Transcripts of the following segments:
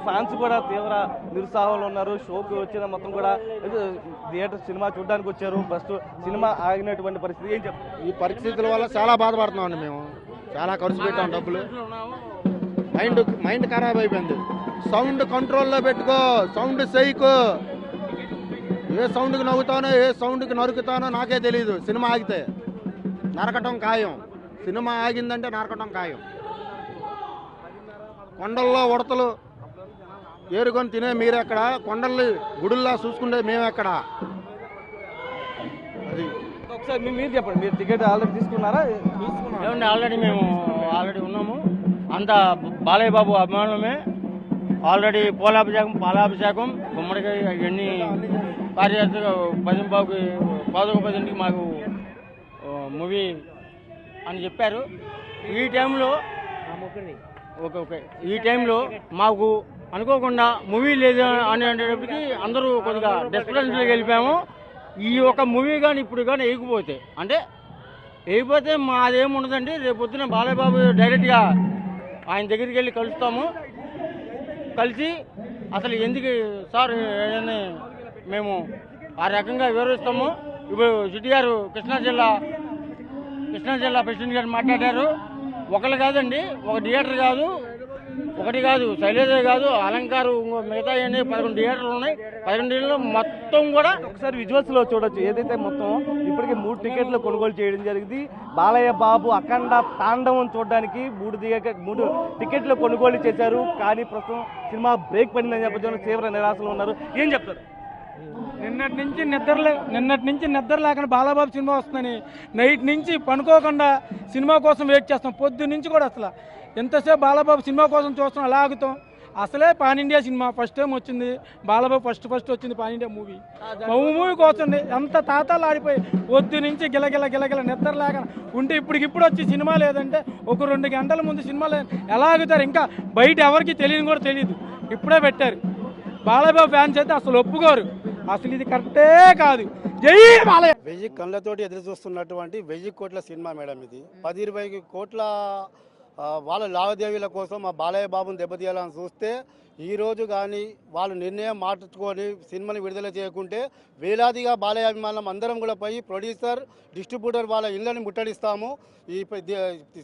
Fans కూడా తీవ్ర నిరుత్సాహంలో ఉన్నారు. షోకి వచ్చిన మొత్తం కూడా థియేటర్ సినిమా చూడడానికి వచ్చారు. ఫస్ట్ సినిమా ఆగినటువంటి పరిస్థితి ఏం చెప్తారు? ఈ పరిస్థితుల వల్ల చాలా బాధపడుతున్నామండి. మేము చాలా ఖర్చు పెట్టాం డబ్బులు. మైండ్ ఖరాబ్ అయిపోయింది. సౌండ్ కంట్రోల్లో పెట్టుకో, సౌండ్ చేయకు. ఏ సౌండ్కి నవ్వుతానో ఏ సౌండ్కి నరుకుతానో నాకే తెలియదు. సినిమా ఆగితే నరకటం ఖాయం. సినిమా ఆగిందంటే నరకటం ఖాయం. కొండల్లో ఉడతలు ఏరుకొని తినే మీరెక్కడ, కొండల్ని గుడుల్లా చూసుకుంటే మేమెక్కడ? అది ఒకసారి మీరు చెప్పండి. మీరు టికెట్ ఆల్రెడీ తీసుకున్నారా? ఏమండి, ఆల్రెడీ ఉన్నాము. అంతా బాలయ్య బాబు అభిమానమే. ఆల్రెడీ పాలాభిషేకం గుమ్మడికాయ ఇవన్నీ కార్యదర్శిగా 10:10కి మాకు మూవీ అని చెప్పారు. ఈ టైంలో ఈ టైంలో మాకు అనుకోకుండా మూవీ లేదు అని అనేటప్పటికి అందరూ కొద్దిగా డెస్పరెన్స్లోకి వెళ్ళిపోయాము. ఈ ఒక మూవీ కానీ ఇప్పుడు కానీ వేయకపోతే మాదేముండదండి. రేపు పొద్దున బాలయ్య బాబు డైరెక్ట్గా ఆయన దగ్గరికి వెళ్ళి కలుస్తాము. కలిసి అసలు ఎందుకు సార్ అని మేము ఆ రకంగా వివరిస్తాము. ఇప్పుడు సిటీ గారు కృష్ణా జిల్లా ప్రెసిడెంట్ గారు మాట్లాడారు. ఒకళ్ళు కాదండి, ఒక థియేటర్ కాదు, ఒకటి కాదు, శైలేజ కాదు, అలంకారు, మిగతా 11 థియేటర్లు ఉన్నాయి. 11 థియేటర్లు మొత్తం కూడా ఒకసారి విజువల్స్ లో చూడొచ్చు. ఏదైతే మొత్తం ఇప్పటికే 3 టికెట్లు కొనుగోలు చేయడం జరిగింది. బాలయ్య బాబు అఖండ తాండవం చూడడానికి 3 టికెట్లు కొనుగోలు చేశారు. కానీ ప్రస్తుతం సినిమా బ్రేక్ పడిందని చెప్పడం తీవ్ర నిరాశలో ఉన్నారు. ఏం చెప్తారు? నిన్నటి నుంచి నిద్ర లేకుండా బాలబాబు సినిమా వస్తుందని నైట్ నుంచి పనుకోకుండా సినిమా కోసం వెయిట్ చేస్తాం. పొద్దు నుంచి కూడా అసలు ఎంతసేపు బాలబాబు సినిమా కోసం చూస్తాం, అలా ఆగుతాం. అసలే pan India cinema first time వచ్చింది. బాలబాబు ఫస్ట్ వచ్చింది పాన్ ఇండియా మూవీ కోసం ఎంత తాతాలు ఆడిపోయి పొద్దు నుంచి గిలగిల నిద్ర లేక ఉంటే ఇప్పుడు వచ్చి సినిమా లేదంటే ఒక 2 గంటల ముందు సినిమా లేదు. ఎలా ఆగుతారు? ఇంకా బయట ఎవరికి తెలియని కూడా తెలియదు. ఇప్పుడే పెట్టారు. బాలబాబు ఫ్యాన్స్ అయితే అసలు ఒప్పుకోరు. అసలు ఇది కరెక్టే కాదు. జై బాలయ్య. 1000 కళ్ళతోటి ఎదురు చూస్తున్నటువంటి 1000 కోట్ల సినిమా మేడం ఇది. 10-20 కోట్ల వాళ్ళ లావాదేవీల కోసం మా బాలయ్య బాబుని దెబ్బతీయాలని చూస్తే ఈరోజు కానీ వాళ్ళు నిర్ణయం మార్చుకొని సినిమాని విడుదల చేయకుంటే వేలాదిగా బాలయ్య అభిమానులం అందరం కూడా పోయి ప్రొడ్యూసర్, డిస్ట్రిబ్యూటర్ వాళ్ళ ఇళ్ళని ముట్టడిస్తాము. ఈ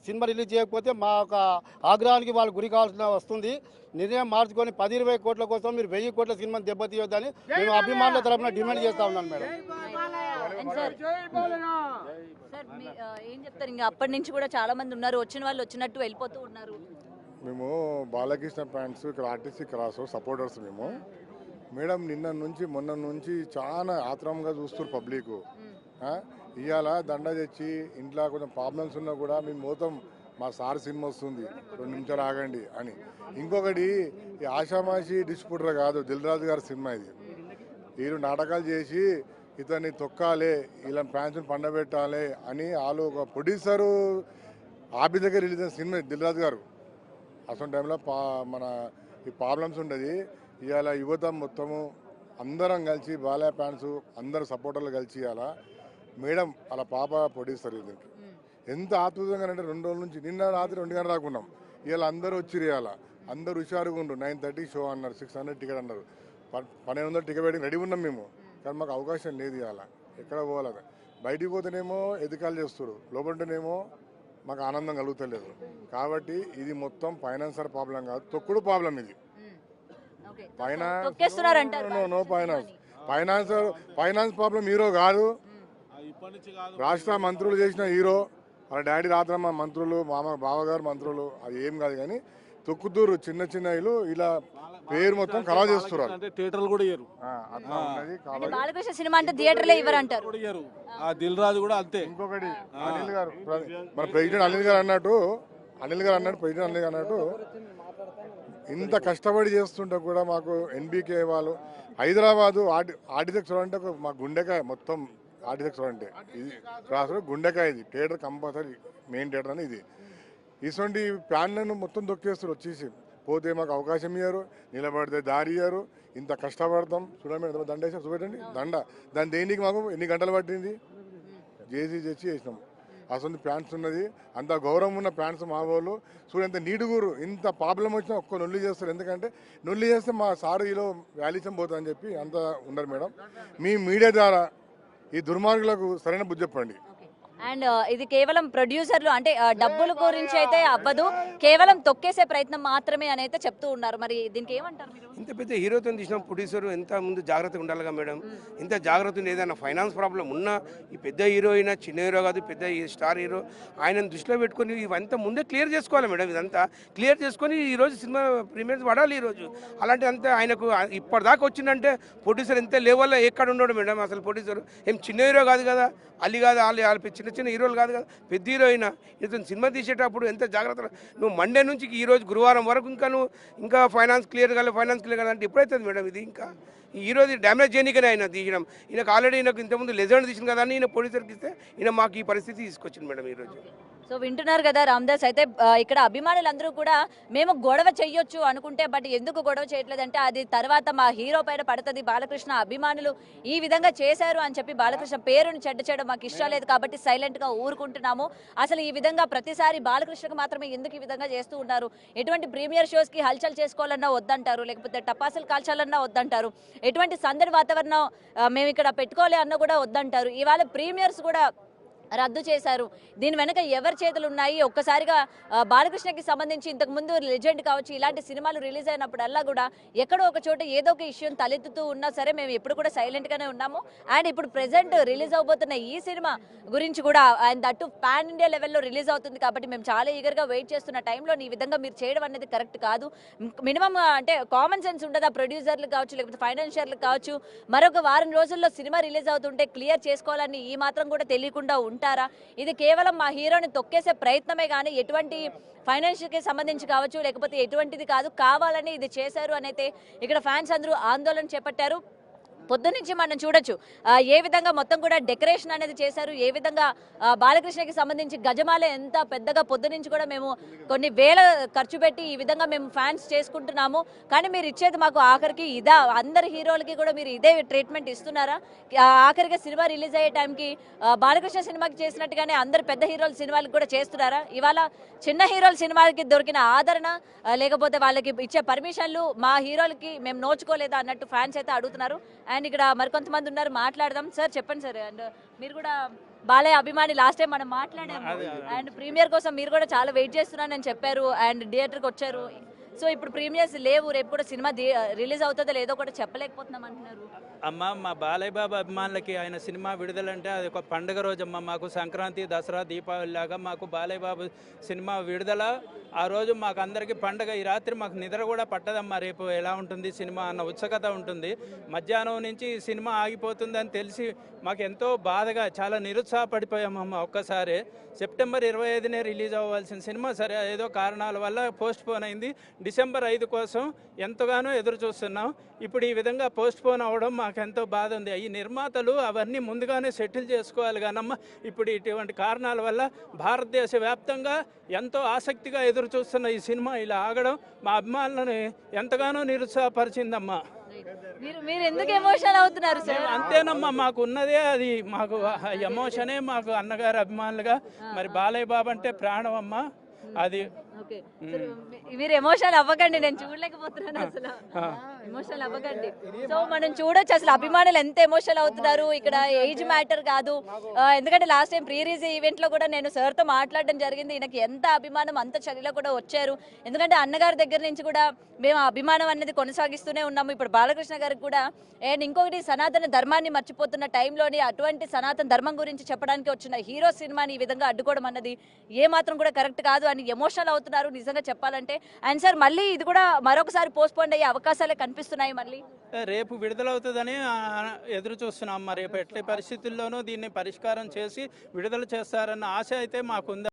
సినిమా రిలీజ్ చేయకపోతే మా యొక్క ఆగ్రహానికి వాళ్ళు గురి కావాల్సిన వస్తుంది. నిర్ణయం మార్చుకొని 10-20 కోట్ల కోసం మీరు 1000 కోట్ల సినిమాని దెబ్బతీయొద్దని మేము అభిమానుల తరఫున డిమాండ్ చేస్తా ఉన్నాను మేడం. ఏం చెప్తారు? ఇంకా అప్పటి నుంచి కూడా చాలా మంది ఉన్నారు, వచ్చిన వాళ్ళు వచ్చినట్టు వెళ్ళిపోతూ ఉన్నారు. మేము బాలకృష్ణ ఫ్యాన్స్, ఇక్కడ ఆర్టీసీ క్రాస్ సపోర్టర్స్ మేము. మేడం మొన్న నుంచి చాలా ఆత్రంగా చూస్తారు పబ్లిక్. ఇవాళ దండ తెచ్చి ఇంట్లో కొంచెం ప్రాబ్లమ్స్ ఉన్నా కూడా మేము మొత్తం మా సార్ సినిమా వస్తుంది 2 నిమిషాలు ఆగండి అని. ఇంకొకటి ఈ ఆషామాషి డిస్ట్రిబ్యూటర్ కాదు, దిల్ రాజు గారి సినిమా ఇది. వీళ్ళు నాటకాలు చేసి ఇతన్ని తొక్కాలి, ఇలా ఫ్యాన్స్ పండబెట్టాలి అని వాళ్ళు ఒక ప్రొడ్యూసరు ఆఫీస్ దగ్గర రిలీజ్ అయిన సినిమా దిల్ రాజు గారు. అసలు టైంలో మన ఈ ప్రాబ్లమ్స్ ఉండేది. ఇవాళ యువత మొత్తము అందరం కలిసి బాలయ్య ఫ్యాన్స్ అందరు సపోర్టర్లు కలిసి ఇవాళ మేడం అలా పాప ప్రొడ్యూసర్ దీనికి ఎంత ఆత్మీయంగా అంటే 2 రోజుల నుంచి నిన్న రాత్రి 2 గంటల రాకున్నాం. ఇవాళ అందరూ వచ్చి ఇవాళ అందరూ హుషారుగా ఉండు. 9:30 షో అన్నారు, 600 టికెట్ అన్నారు. 1200 టికెట్ పెట్టి రెడీ ఉన్నాం మేము. కానీ మాకు అవకాశం లేదు. ఇవాళ ఎక్కడ పోవాలి? బయటికి పోతేనేమో ఎదుకాలు చేస్తారు, లోపలనేమో మాకు ఆనందం కలుగుతలేదు. కాబట్టి ఇది మొత్తం ఫైనాన్సర్ ప్రాబ్లం కాదు, తొక్కుడు ప్రాబ్లం ఇది. ఫైనాన్స్ ప్రాబ్లం హీరో కాదు, రాష్ట్ర మంత్రులు చేసిన హీరో. వాళ్ళ డాడీ రాత్ర మా మంత్రులు, బావగారు మంత్రులు, అది ఏం కాదు. కానీ తొక్కుతూరు చిన్న ఇల్లు ఇలా పేరు మొత్తం ఖరాబ్ చేస్తున్నారు. థియేటర్లు కూడా ఇయ్యరు. బాలకృష్ణ సినిమా అంటే థియేటర్లే ఇవ్వరు అంటారు. ఆ దిల్ రాజు కూడా అంతే. ఇంకొకటి అనిల్ గారు, మన ప్రెసిడెంట్ అనిల్ గారు అన్నట్టు ప్రెసిడెంట్ అనిల్ గారు అన్నట్టు ఇంత కష్టపడి చేస్తుంటే కూడా మాకు ఎన్బీకే వాళ్ళు హైదరాబాదు ఆర్టిసెక్స్ అంటే మా గుండెకాయ మొత్తం. ఆర్టిసెక్స్ అంటే ఇది రాష్ట్రంలో గుండెకాయ. ఇది థియేటర్ కంపల్సరీ మెయిన్ థియేటర్ అని ఇది. ఇటువంటి ప్లాన్లను మొత్తం దొక్కేస్తారు. వచ్చేసి పోతే మాకు అవకాశం ఇయ్యారు, నిలబడితే దారి ఇయ్యారు. ఇంత కష్టపడతాం. చూడండి దండ వేసాం, చూపెట్టండి దండ. దాని దేనికి మాకు ఎన్ని గంటలు పట్టింది? చేసి చేసినాం. అసలు ప్యాంట్స్ ఉన్నది, అంత గౌరవం ఉన్న ప్యాంట్స్ మా వాళ్ళు. చూడు ఎంత నీడుగురు, ఇంత ప్రాబ్లం వచ్చినా ఒక్క నొల్లి చేస్తారు. ఎందుకంటే నొల్లి చేస్తే మా సారు ఈలో వాల్యూషన్ పోతుందని చెప్పి అంత ఉండరు మేడం. మీ మీడియా ద్వారా ఈ దుర్మార్గులకు సరైన బుద్ధి చెప్పండి. అండ్ ఇది కేవలం ప్రొడ్యూసర్లు అంటే డబ్బుల గురించి అయితే అవ్వదు, కేవలం తొక్కేసే ప్రయత్నం మాత్రమే అని అయితే చెప్తూ ఉన్నారు. మరి దీనికి ఏమంటారు మీరు? ఇంత పెద్ద హీరోతో తీసిన ప్రొడ్యూసర్ ఎంత ముందు జాగ్రత్తగా ఉండాలిగా మేడం. ఇంత జాగ్రత్త ఉంది. ఏదైనా ఫైనాన్స్ ప్రాబ్లం ఉన్నా ఈ పెద్ద హీరో అయినా చిన్న హీరో కాదు, పెద్ద స్టార్ హీరో, ఆయనను దృష్టిలో పెట్టుకొని ఇవంతా ముందే క్లియర్ చేసుకోవాలి మేడం. ఇదంతా క్లియర్ చేసుకొని ఈరోజు సినిమా ప్రీమియర్స్ పడాలి ఈరోజు. అలాంటి అంతా ఆయనకు ఇప్పటిదాకా వచ్చిందంటే ప్రొడ్యూసర్ ఎంత లెవెల్లో ఎక్కడ ఉన్నాడు మేడం. అసలు ప్రొడ్యూసర్ ఏం చిన్న హీరో కాదు కదా, అల్లి కాదు, వాళ్ళు చిన్న చిన్న హీరోలు కాదు కదా, పెద్ద హీరో అయినా ఇతను సినిమా తీసేటప్పుడు ఎంత జాగ్రత్త. నువ్వు మండే నుంచి ఈరోజు గురువారం వరకు ఇంకా ఫైనాన్స్ క్లియర్ కావాలి అంటే ఎప్పుడైతుంది మేడం? ఇది ఇంకా ఈరోజు డ్యామేజ్ చేయనికనే ఆయన తీయడం. ఈయనకు ఆల్రెడీ ఈయనకు ఇంతకుముందు లెజెండ్ తీసింది కదా అని ఈయన ప్రొడ్యూసర్కి ఇస్తే ఈయన మాకు ఈ పరిస్థితి తీసుకొచ్చింది మేడం ఈరోజు. సో వింటున్నారు కదా రామ్దాస్, అయితే ఇక్కడ అభిమానులందరూ కూడా మేము గొడవ చెయ్యొచ్చు అనుకుంటే బట్ ఎందుకు గొడవ చేయట్లేదంటే అది తర్వాత మా హీరో పైన పడుతుంది. బాలకృష్ణ అభిమానులు ఈ విధంగా చేశారు అని చెప్పి బాలకృష్ణ పేరుని చెడ్డ చేయడం మాకు ఇష్టం లేదు కాబట్టి సైలెంట్గా ఊరుకుంటున్నాము. అసలు ఈ విధంగా ప్రతిసారి బాలకృష్ణకు మాత్రమే ఎందుకు ఈ విధంగా చేస్తూ ఉన్నారు? ఎటువంటి ప్రీమియర్ షోస్కి హల్చల్ చేసుకోవాలన్నా వద్దంటారు, లేకపోతే టపాసులు కాల్చాలన్నా వద్దంటారు, ఎటువంటి సందడి వాతావరణం మేము ఇక్కడ పెట్టుకోలే అన్న కూడా వద్దంటారు. ఇవాళ ప్రీమియర్స్ కూడా రద్దు చేశారు. దీని వెనక ఎవరి చేతులు ఉన్నాయి? ఒక్కసారిగా బాలకృష్ణకి సంబంధించి ఇంతకుముందు లెజెండ్ కావచ్చు, ఇలాంటి సినిమాలు రిలీజ్ అయినప్పుడల్లా కూడా ఎక్కడో ఒక చోట ఏదో ఒక ఇష్యూ తలెత్తుతూ ఉన్నా సరే మేము ఎప్పుడు కూడా సైలెంట్గానే ఉన్నాము. అండ్ ఇప్పుడు ప్రెసెంట్ రిలీజ్ అవబోతున్న ఈ సినిమా గురించి కూడా అండ్ దట్టు పాన్ ఇండియా లెవెల్లో రిలీజ్ అవుతుంది కాబట్టి మేము చాలా ఈగర్గా వెయిట్ చేస్తున్న టైంలో ఈ విధంగా మీరు చేయడం అనేది కరెక్ట్ కాదు. మినిమం అంటే కామన్ సెన్స్ ఉండదా ప్రొడ్యూసర్లకు కావచ్చు, లేకపోతే ఫైనాన్షియర్లకు కావచ్చు? మరొక వారం రోజుల్లో సినిమా రిలీజ్ అవుతుంటే క్లియర్ చేసుకోవాలని ఈ మాత్రం కూడా తెలియకుండా ఉంటారా? ఇది కేవలం మా హీరోని తొక్కేసే ప్రయత్నమే కానీ ఎటువంటి ఫైనాన్షియల్కి సంబంధించి కావచ్చు, లేకపోతే ఎటువంటిది కాదు. కావాలని ఇది చేశారు అని అయితే ఇక్కడ ఫ్యాన్స్ అందరూ ఆందోళన చేపట్టారు. పొద్దునుంచి మనం చూడొచ్చు ఏ విధంగా మొత్తం కూడా డెకరేషన్ అనేది చేశారు, ఏ విధంగా బాలకృష్ణకి సంబంధించి గజమాల ఎంత పెద్దగా పొద్దునుంచి కూడా మేము కొన్ని వేల ఖర్చు పెట్టి ఈ విధంగా మేము ఫ్యాన్స్ చేసుకుంటున్నాము. కానీ మీరు ఇచ్చేది మాకు ఆఖరికి ఇదా? అందరి హీరోలకి కూడా మీరు ఇదే ట్రీట్మెంట్ ఇస్తున్నారా? ఆఖరిగా సినిమా రిలీజ్ అయ్యే టైంకి బాలకృష్ణ సినిమాకి చేసినట్టుగానే అందరు పెద్ద హీరోల సినిమాలకు కూడా చేస్తున్నారా? ఇవాళ చిన్న హీరోల సినిమాలకి దొరికిన ఆదరణ లేకపోతే వాళ్ళకి ఇచ్చే పర్మిషన్లు మా హీరోలకి మేము నోచుకోలేదా అన్నట్టు ఫ్యాన్స్ అయితే అడుగుతున్నారు. అండ్ ఇక్కడ మరికొంతమంది ఉన్నారు, మాట్లాడదాం. సార్ చెప్పండి సార్. అండ్ మీరు కూడా బాలయ్య అభిమాని, లాస్ట్ టైం మనం మాట్లాడాము అండ్ ప్రీమియర్ కోసం మీరు కూడా చాలా వెయిట్ చేస్తున్నానని చెప్పారు అండ్ థియేటర్కి వచ్చారు. సో ఇప్పుడు ప్రీమియర్స్ లేవు, రేపు కూడా సినిమా రిలీజ్ అవుతుందో లేదో కూడా చెప్పలేకపోతున్నాం అంటున్నారు. అమ్మ, మా బాలయ్య బాబు అభిమానులకి ఆయన సినిమా విడుదలంటే అది ఒక పండుగ రోజమ్మ. మాకు సంక్రాంతి, దసరా, దీపావళి లాగా మాకు బాలయ్య బాబు సినిమా విడుదల ఆ రోజు మాకు అందరికీ పండుగ. ఈ రాత్రి మాకు నిద్ర కూడా పట్టదమ్మా. రేపు ఎలా ఉంటుంది సినిమా అన్న ఉత్సుకత ఉంటుంది. మధ్యాహ్నం నుంచి ఈ సినిమా ఆగిపోతుందని తెలిసి మాకు ఎంతో బాధగా చాలా నిరుత్సాహపడిపోయామమ్మ. ఒక్కసారి సెప్టెంబర్ 25నే రిలీజ్ అవ్వాల్సిన సినిమా సరే ఏదో కారణాల వల్ల పోస్ట్ పోన్ అయింది. డిసెంబర్ 5 కోసం ఎంతగానో ఎదురు చూస్తున్నాం. ఇప్పుడు ఈ విధంగా పోస్ట్ పోన్ అవ్వడం మాకెంతో బాధ ఉంది. ఈ నిర్మాతలు అవన్నీ ముందుగానే సెటిల్ చేసుకోవాలి కానమ్మా. ఇప్పుడు ఇటువంటి కారణాల వల్ల భారతదేశ వ్యాప్తంగా ఎంతో ఆసక్తిగా ఎదురు చూస్తున్న ఈ సినిమా ఇలా ఆగడం మా అభిమానులను ఎంతగానో నిరుత్సాహపరిచిందమ్మా. మీరు ఎందుకు ఎమోషనల్ అవుతున్నారు సార్? అంతేనమ్మా, మాకు ఉన్నదే అది. మాకు ఎమోషనే మాకు అన్నగారు అభిమానులుగా. మరి బాలయ్య బాబు అంటే ప్రాణం అమ్మా. అది మీరు ఎమోషనల్ అవ్వకండి, నేను చూడలేకపోతున్నాను అసలు. ఎమోషనల్ అవ్వకండి. సో మనం చూడొచ్చు అసలు అభిమానులు ఎంత ఎమోషనల్ అవుతున్నారు. ఇక్కడ ఏజ్ మ్యాటర్ కాదు. ఎందుకంటే last time pre release event లో కూడా నేను సార్తో మాట్లాడడం జరిగింది. ఈయనకి ఎంత అభిమానం అంత చలిలో కూడా వచ్చారు. ఎందుకంటే అన్నగారి దగ్గర నుంచి కూడా మేము అభిమానం అనేది కొనసాగిస్తూనే ఉన్నాము. ఇప్పుడు బాలకృష్ణ గారికి కూడా అండ్ ఇంకొకటి సనాతన ధర్మాన్ని మర్చిపోతున్న టైంలోని అటువంటి సనాతన ధర్మం గురించి చెప్పడానికి వచ్చిన హీరో సినిమాని ఈ విధంగా అడ్డుకోవడం అన్నది ఏ మాత్రం కూడా కరెక్ట్ కాదు అని ఎమోషనల్ అవుతున్నారు నిజంగా చెప్పాలంటే. అండ్ సార్ మళ్ళీ ఇది కూడా మరొకసారి పోస్ట్పోన్ అయ్యే అవకాశాలే కనిపిస్తున్నాయి. మళ్ళీ రేపు విడుదలవుతుందని ఎదురు చూస్తున్నాం. మరి రేపు ఎట్టి పరిస్థితుల్లోనూ దీన్ని పరిష్కారం చేసి విడుదల చేస్తారన్న ఆశ అయితే మాకుంది.